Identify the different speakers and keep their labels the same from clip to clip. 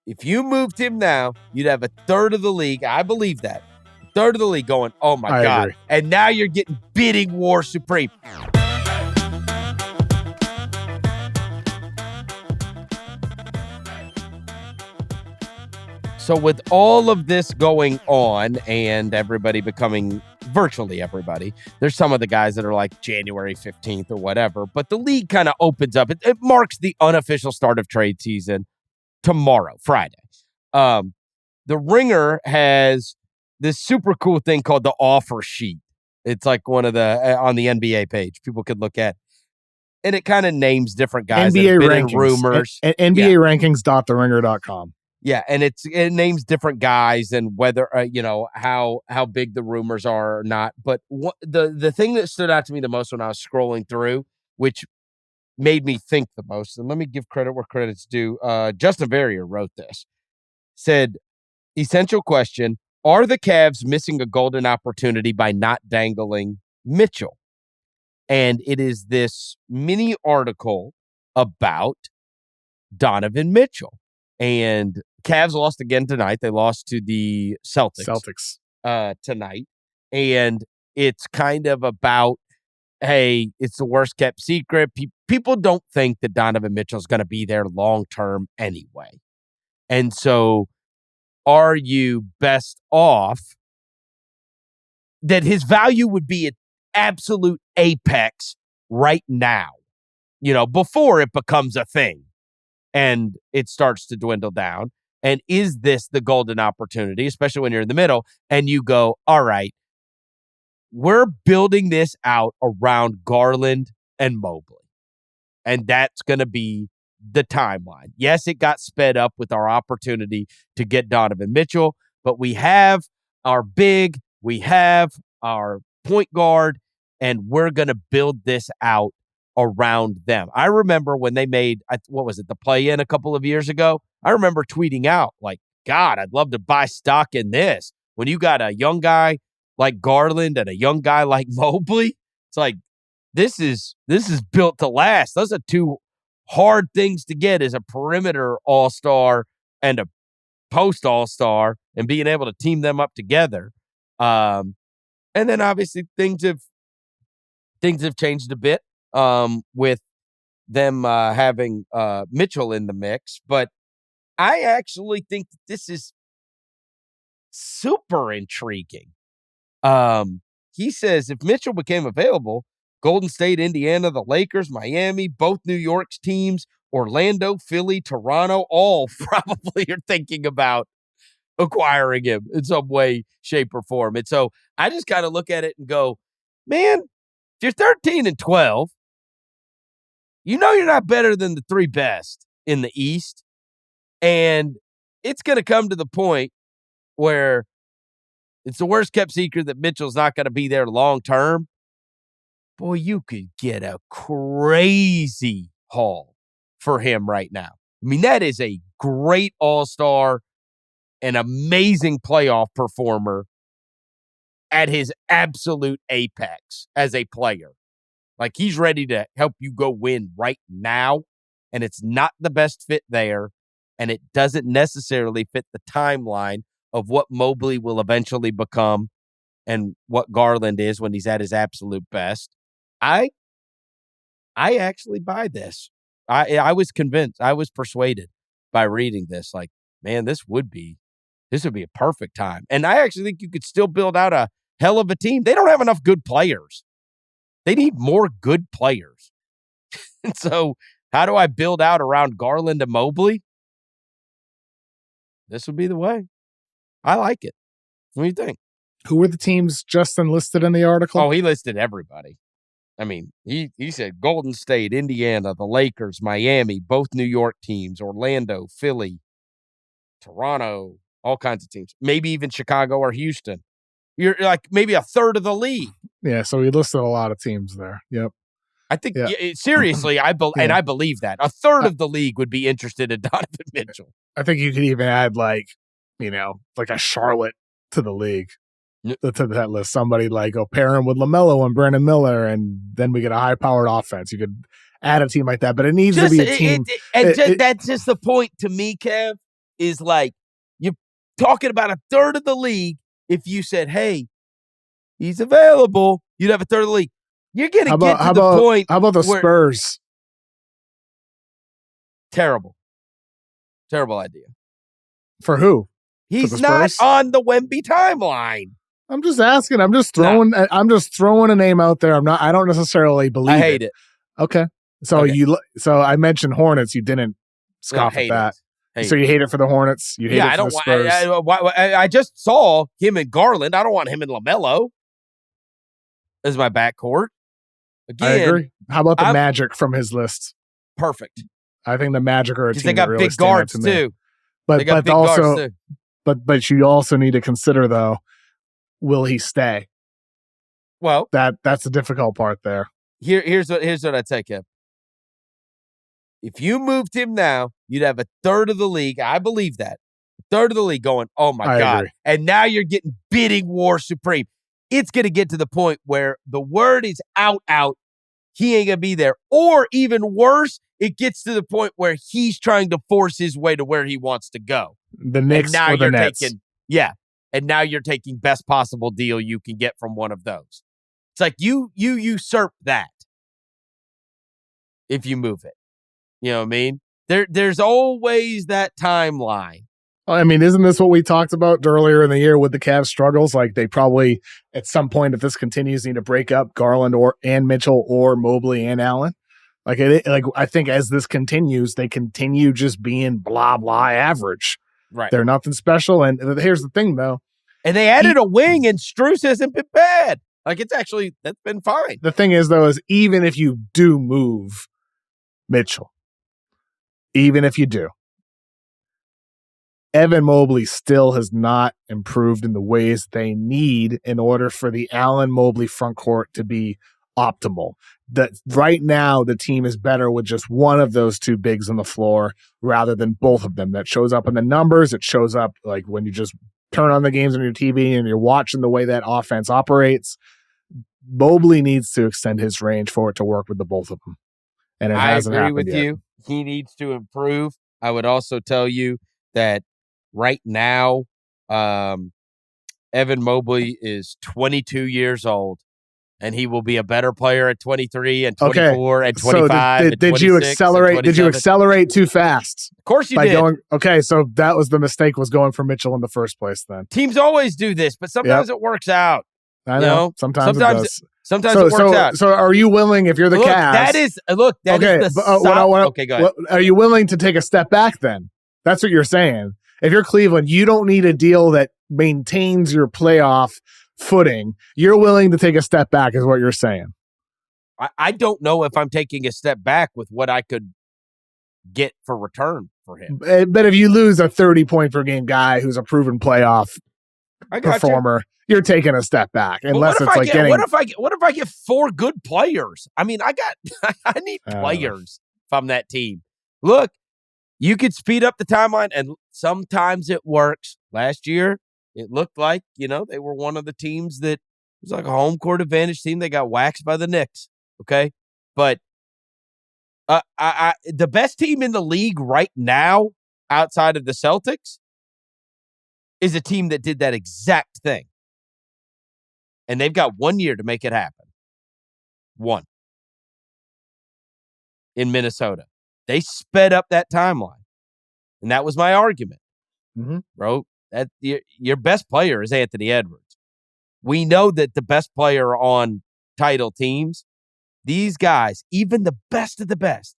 Speaker 1: If you moved him now, you'd have a third of the league. I believe that. A third of the league going, oh my God.
Speaker 2: Agree.
Speaker 1: And now you're getting bidding war supreme. So with all of this going on and everybody becoming virtually everybody, there's some of the guys that are like January 15th or whatever, but the league kind of opens up. It marks the unofficial start of trade season tomorrow, Friday. The Ringer has this super cool thing called the offer sheet. It's like one of the on the NBA page people could look at. And it kind of names different guys
Speaker 2: NBA
Speaker 1: that have been
Speaker 2: rankings.
Speaker 1: in rumors.
Speaker 2: NBA rankings.theringer.com.
Speaker 1: Yeah, and it names different guys and whether how big the rumors are or not. But the thing that stood out to me the most when I was scrolling through, which made me think the most, and let me give credit where credit's due. Justin Verrier wrote this. Said, essential question: are the Cavs missing a golden opportunity by not dangling Mitchell? And it is this mini article about Donovan Mitchell. And Cavs lost again tonight. They lost to the Celtics tonight. And it's kind of about, hey, it's the worst kept secret. People don't think that Donovan Mitchell is going to be there long term anyway. And so are you best off that his value would be at absolute apex right now, before it becomes a thing and it starts to dwindle down? And is this the golden opportunity, especially when you're in the middle and you go, all right, we're building this out around Garland and Mobley. And that's going to be the timeline. Yes, it got sped up with our opportunity to get Donovan Mitchell, but we have our big, we have our point guard, and we're going to build this out around them. I remember when they made, the play-in a couple of years ago? I remember tweeting out, like, God, I'd love to buy stock in this. When you got a young guy like Garland and a young guy like Mobley, it's like, this is built to last. Those are two hard things to get, as a perimeter all-star and a post all-star, and being able to team them up together. And then obviously things have changed a bit with them having Mitchell in the mix. But I actually think that this is super intriguing. He says if Mitchell became available, Golden State, Indiana, the Lakers, Miami, both New York's teams, Orlando, Philly, Toronto, all probably are thinking about acquiring him in some way, shape, or form. And so I just kind of look at it and go, man, if you're 13-12, you're not better than the three best in the East. And it's going to come to the point where it's the worst kept secret that Mitchell's not going to be there long term. Boy, you could get a crazy haul for him right now. I mean, that is a great all-star, an amazing playoff performer at his absolute apex as a player. Like, he's ready to help you go win right now, and it's not the best fit there, and it doesn't necessarily fit the timeline of what Mobley will eventually become and what Garland is when he's at his absolute best. I actually buy this. I was convinced. I was persuaded by reading this. Like, man, this would be a perfect time. And I actually think you could still build out a hell of a team. They don't have enough good players. They need more good players. And so how do I build out around Garland and Mobley? This would be the way. I like it. What do you think?
Speaker 2: Who were the teams Justin listed in the article?
Speaker 1: Oh, he listed everybody. I mean, he said Golden State, Indiana, the Lakers, Miami, both New York teams, Orlando, Philly, Toronto, all kinds of teams. Maybe even Chicago or Houston. You're like maybe a third of the league.
Speaker 2: Yeah, so he listed a lot of teams there. Yep.
Speaker 1: I think, seriously, and I believe that. A third of the league would be interested in Donovan Mitchell.
Speaker 2: I think you could even add, like a Charlotte to the league. To that list, somebody like pair him with LaMelo and Brandon Miller, and then we get a high-powered offense. You could add a team like that, but it needs to be a team.
Speaker 1: That's just the point to me, Kev. is like, you're talking about a third of the league. If you said, hey, he's available, you'd have a third of the league. You're going to get to the point.
Speaker 2: How about the Spurs?
Speaker 1: Terrible idea.
Speaker 2: For who?
Speaker 1: He's not on the Wemby timeline.
Speaker 2: I'm just asking. I'm just throwing a name out there. I don't necessarily believe
Speaker 1: I hate it.
Speaker 2: Okay. So I mentioned Hornets. You didn't scoff at that. So you hate it for the Hornets. You hate it for the Spurs.
Speaker 1: I just saw him and Garland. I don't want him and LaMelo as my backcourt. Again,
Speaker 2: I agree. How about the Magic from his list?
Speaker 1: Perfect.
Speaker 2: I think the Magic are a team
Speaker 1: they got
Speaker 2: that really
Speaker 1: big guards
Speaker 2: to
Speaker 1: too.
Speaker 2: But you also need to consider though, will he stay?
Speaker 1: Well,
Speaker 2: that's the difficult part there.
Speaker 1: Here's what I take him. If you moved him now, you'd have a third of the league. I believe that. A third of the league going, oh my God. Agree. And now you're getting bidding war supreme. It's going to get to the point where the word is out. He ain't going to be there. Or even worse, it gets to the point where he's trying to force his way to where he wants to go.
Speaker 2: The Knicks or the Nets.
Speaker 1: And now you're taking best possible deal you can get from one of those. It's like you usurp that if you move it. You know what I mean? There's always that timeline.
Speaker 2: I mean, isn't this what we talked about earlier in the year with the Cavs struggles? Like they probably at some point, if this continues, need to break up Garland and Mitchell or Mobley and Allen. I think as this continues, they continue just being blah blah average.
Speaker 1: Right?
Speaker 2: They're nothing special. And here's the thing, though.
Speaker 1: And they added a wing, and Strus hasn't been bad. That's been fine.
Speaker 2: The thing is, though, is even if you do move Mitchell, even if you do, Evan Mobley still has not improved in the ways they need in order for the Allen Mobley front court to be optimal. That right now the team is better with just one of those two bigs on the floor rather than both of them. That shows up in the numbers. It shows up like when you just turn on the games on your TV and you're watching the way that offense operates. Mobley needs to extend his range for it to work with the both of them. And it hasn't happened yet. I agree with you.
Speaker 1: He needs to improve. I would also tell you that right now, Evan Mobley is 22 years old, and he will be a better player at 23 and 24 and 25.
Speaker 2: So did you accelerate? Did you accelerate too fast?
Speaker 1: Of course you did.
Speaker 2: So that was the mistake, was going for Mitchell in the first place. Then
Speaker 1: teams always do this, but sometimes it works out.
Speaker 2: I know. Sometimes it does.
Speaker 1: Sometimes it works out.
Speaker 2: So are you willing, if you're the Cavs?
Speaker 1: That is the
Speaker 2: okay,
Speaker 1: go ahead.
Speaker 2: Are you willing to take a step back then? That's what you're saying. If you're Cleveland, you don't need a deal that maintains your playoff footing. You're willing to take a step back is what you're saying.
Speaker 1: I don't know if I'm taking a step back with what I could get for return for him.
Speaker 2: But if you lose a 30-point per game guy who's a proven playoff performer, you're taking a step back. Unless it's like getting.
Speaker 1: What if I get 4 good players? I mean, I need players from that team. Look, you could speed up the timeline, and sometimes it works. Last year, it looked like, they were one of the teams that was like a home court advantage team. They got waxed by the Knicks. Okay. But the best team in the league right now, outside of the Celtics, is a team that did that exact thing. And they've got 1 year to make it happen. 1. In Minnesota. They sped up that timeline. And that was my argument.
Speaker 2: Mm-hmm.
Speaker 1: Bro, that your best player is Anthony Edwards. We know that the best player on title teams, these guys, even the best of the best,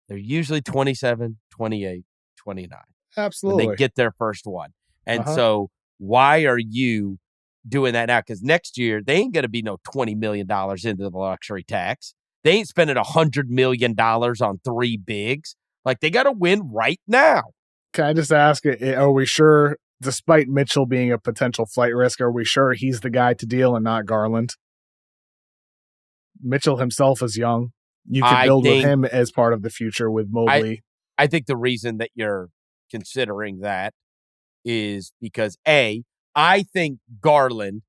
Speaker 1: they're usually 27, 28, 29.
Speaker 2: Absolutely.
Speaker 1: When they get their first one. And so why are you doing that now? Because next year, they ain't going to be no $20 million into the luxury tax. They ain't spending $100 million on 3 bigs. Like, they got to win right now.
Speaker 2: Can I just ask, are we sure, despite Mitchell being a potential flight risk, are we sure he's the guy to deal and not Garland? Mitchell himself is young. You could build with him as part of the future with Mobley.
Speaker 1: I think the reason that you're considering that is because, I think Garland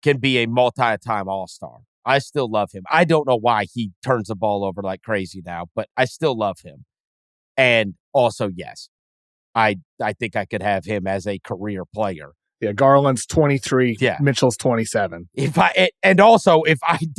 Speaker 1: can be a multi-time All-Star. I still love him. I don't know why he turns the ball over like crazy now, but I still love him. And also, yes, I think I could have him as a career player.
Speaker 2: Yeah, Garland's 23,
Speaker 1: Yeah.
Speaker 2: Mitchell's 27.
Speaker 1: If I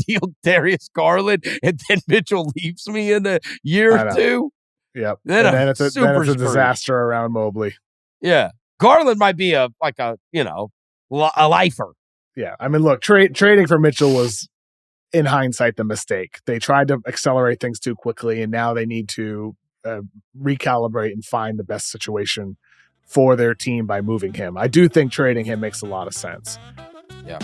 Speaker 1: deal Darius Garland and then Mitchell leaves me in a year or two,
Speaker 2: yep,
Speaker 1: then
Speaker 2: and
Speaker 1: I'm
Speaker 2: then it's
Speaker 1: super
Speaker 2: a disaster around Mobley.
Speaker 1: Yeah, Garland might be a lifer.
Speaker 2: Yeah, I mean, look, trading for Mitchell was, in hindsight, the mistake. They tried to accelerate things too quickly, and now they need to recalibrate and find the best situation for their team by moving him. I do think trading him makes a lot of sense.
Speaker 1: Yeah.